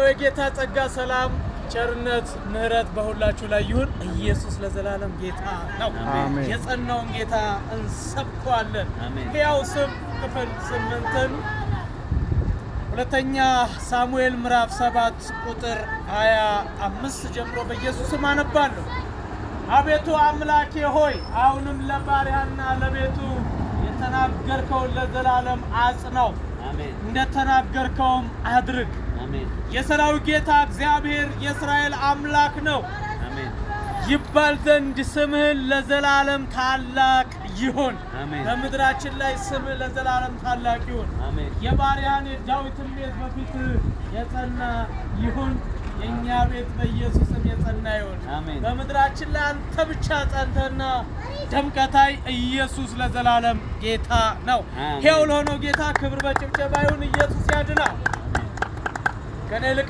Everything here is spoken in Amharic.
የጌታ ጸጋ ሰላም ቸርነት ምህረት በሁላችሁ ላይ ይሁን። ኢየሱስ ለዘላለም ጌታ ነው። የጸናውን ጌታ እንሰብከዋለን። ሕያው ስም ክፍል 8 ሁለተኛ ሳሙኤል ምዕራፍ 7 ቁጥር 25 ጀምሮ በኢየሱስ ስም አነባለሁ። አቤቱ አምላኬ ሆይ አሁንም ለባሪያና ለቤቱ የተናገርከውን ለዘላለም አጽናው፣ እንደተናገርከውም አድርግ። የሰራዊት ጌታ እግዚአብሔር የእስራኤል አምላክ ነው ይባል ዘንድ ስምህን ለዘላለም ታላቅ ይሁን። በምድራችን ላይ ስምህ ለዘላለም ታላቅ ይሁን። የባሪያን የዳዊትን ቤት በፊት የጸና ይሁን። የኛ ቤት በኢየሱስም የጸና ይሁን። በምድራችን ላይ አንተ ብቻ ጸንተና ደምቀታይ። ኢየሱስ ለዘላለም ጌታ ነው። ሕያው ለሆነው ጌታ ክብር በጭብጨባ ይሁን። ኢየሱስ ያድናል። ከኔ ልቅ